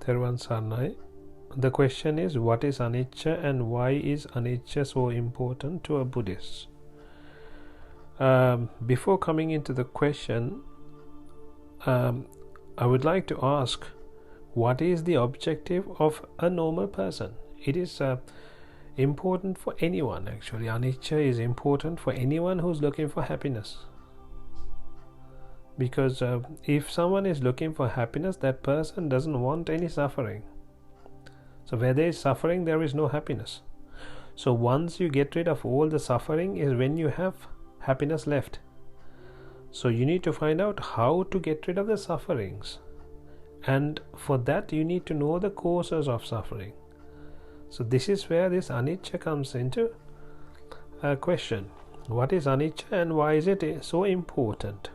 Theruvan Sarnai. The question is, what is Anichcha and why is Anichcha so important to a Buddhist? Before coming into the question, I would like to ask, what is the objective of a normal person? It is important for anyone, actually. Anichcha is important for anyone who's looking for happiness. Because if someone is looking for happiness, that person doesn't want any suffering. So where there is suffering, there is no happiness. So once you get rid of all the suffering is when you have happiness left. So you need to find out how to get rid of the sufferings. And for that you need to know the causes of suffering. So this is where this Anichcha comes into a question. What is Anichcha and why is it so important?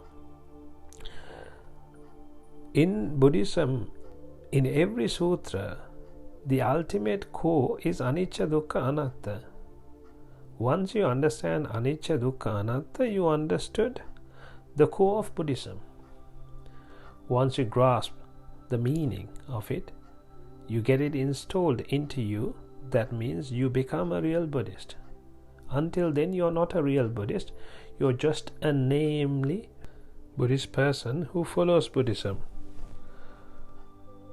In Buddhism, in every sutra, the ultimate core is Anicca, Dukkha, Anatta. Once you understand Anicca, Dukkha, Anatta, you understood the core of Buddhism. Once you grasp the meaning of it, you get it installed into you. That means you become a real Buddhist. Until then, you're not a real Buddhist. You're just a namely Buddhist person who follows Buddhism.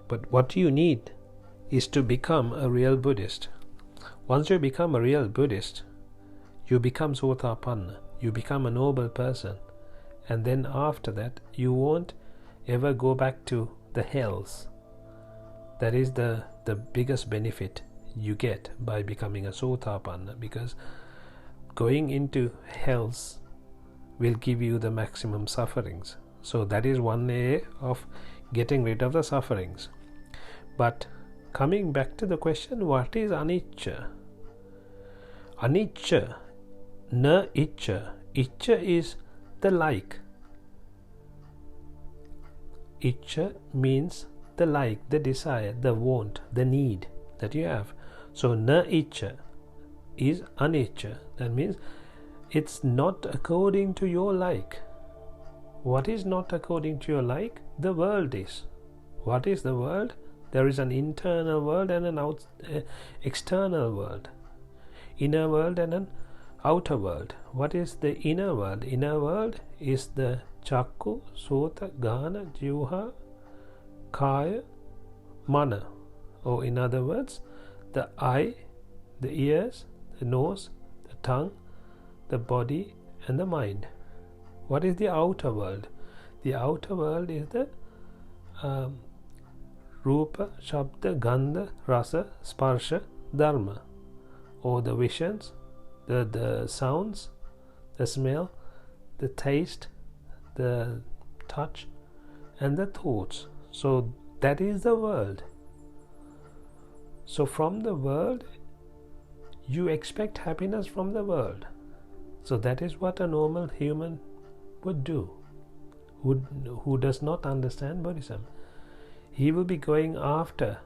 But what you need is to become a real Buddhist. Once you become a real Buddhist, you become Sothapanna. You become a noble person. And then after that, you won't ever go back to the hells. That is the biggest benefit you get by becoming a Sothapanna, because going into hells will give you the maximum sufferings. So that is one way of getting rid of the sufferings. But coming back to the question, what is Anicca? Anicca, na iccha. Iccha is the like. Iccha means the like, the desire, the want, the need that you have. So na iccha is anicca. That means it's not according to your like. What is not according to your like? The world is. What is the world? There is an internal world and an external world. Inner world and an outer world. What is the inner world? Inner world is the Chakku, Sota, Ghana, Jivha, Kaya, Mana. Or in other words, the eye, the ears, the nose, the tongue, the body and the mind. What is the outer world? The outer world is the Rupa, Shabda, Gandha, Rasa, Sparsha, Dharma, or the visions, the sounds, the smell, the taste, the touch, and the thoughts. So that is the world. So from the world, you expect happiness from the world. So that is what a normal human would do, who does not understand Buddhism. He will be going after,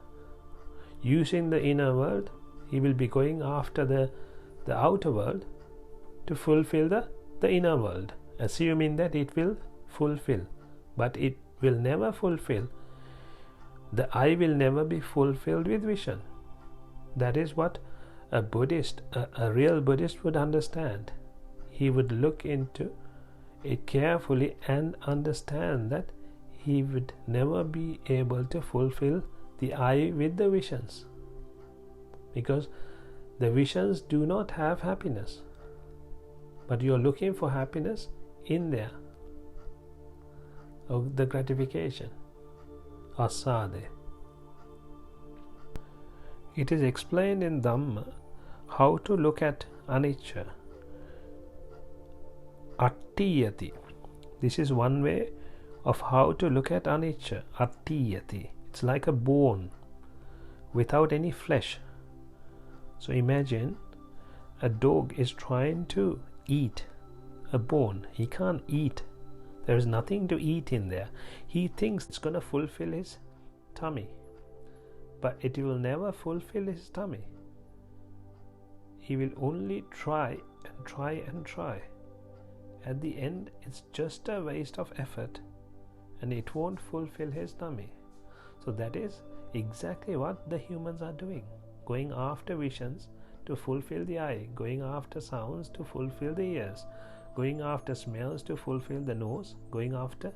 using the inner world, he will be going after the outer world to fulfill the inner world, assuming that it will fulfill. But it will never fulfill. The eye will never be fulfilled with vision. That is what a Buddhist, a real Buddhist would understand. He would look into it carefully and understand that he would never be able to fulfill the eye with the visions, because the visions do not have happiness, but you are looking for happiness in there, of the gratification, asade. It is explained in Dhamma how to look at Anicca. Atteeyathi. This is one way of how to look at Anicca. Atteeyathi. It's like a bone without any flesh. So imagine a dog is trying to eat a bone. He can't eat. There is nothing to eat in there. He thinks it's going to fulfill his tummy, but it will never fulfill his tummy. He will only try and try and try. At the end, it's just a waste of effort, and it won't fulfill his tummy. So that is exactly what the humans are doing, going after visions to fulfill the eye, going after sounds to fulfill the ears, going after smells to fulfill the nose, going after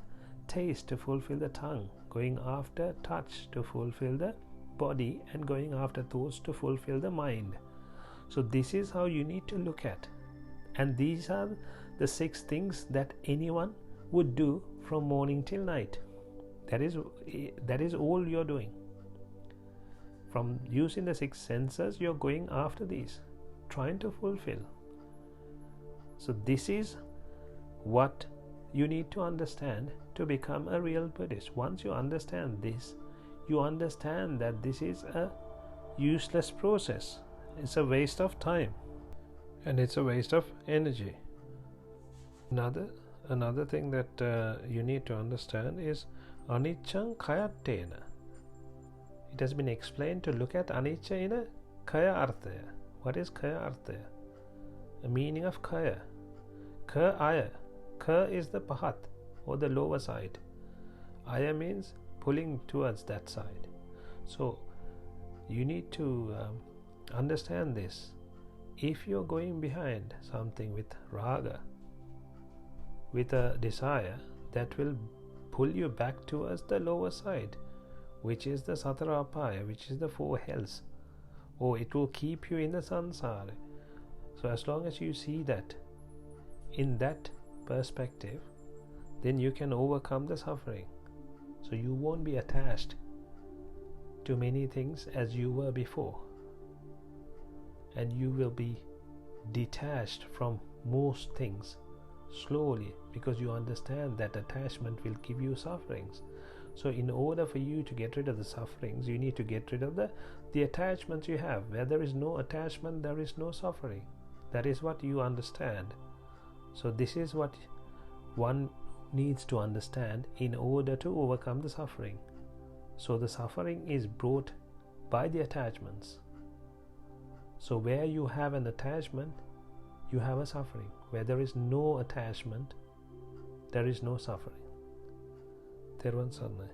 taste to fulfill the tongue, going after touch to fulfill the body, and going after thoughts to fulfill the mind. So this is how you need to look at, and these are the 6 things that anyone would do from morning till night. That is all you're doing. From using the 6 senses, you're going after these, trying to fulfill. So this is what you need to understand to become a real Buddhist. Once you understand this, you understand that this is a useless process. It's a waste of time, and it's a waste of energy. Another thing that you need to understand is Anichcha Kayattena. It has been explained to look at Anicca in a Kaya Arthaya. What is Kaya Arthaya? The meaning of Kaya. Ka Aya. Ka is the pahat, or the lower side. Aya means pulling towards that side. So you need to understand this. If you're going behind something with raga, with a desire, that will pull you back towards the lower side, which is the Sothapanna, which is the 4 hells, or it will keep you in the samsara. So as long as you see that in that perspective, then you can overcome the suffering. So you won't be attached to many things as you were before, and you will be detached from most things slowly, because you understand that attachment will give you sufferings. So in order for you to get rid of the sufferings, you need to get rid of the attachments you have. Where there is no attachment, there is no suffering. That is what you understand. So this is what one needs to understand in order to overcome the suffering. So the suffering is brought by the attachments. So where you have an attachment, you have a suffering. Where there is no attachment, there is no suffering. Therwan Sarnai.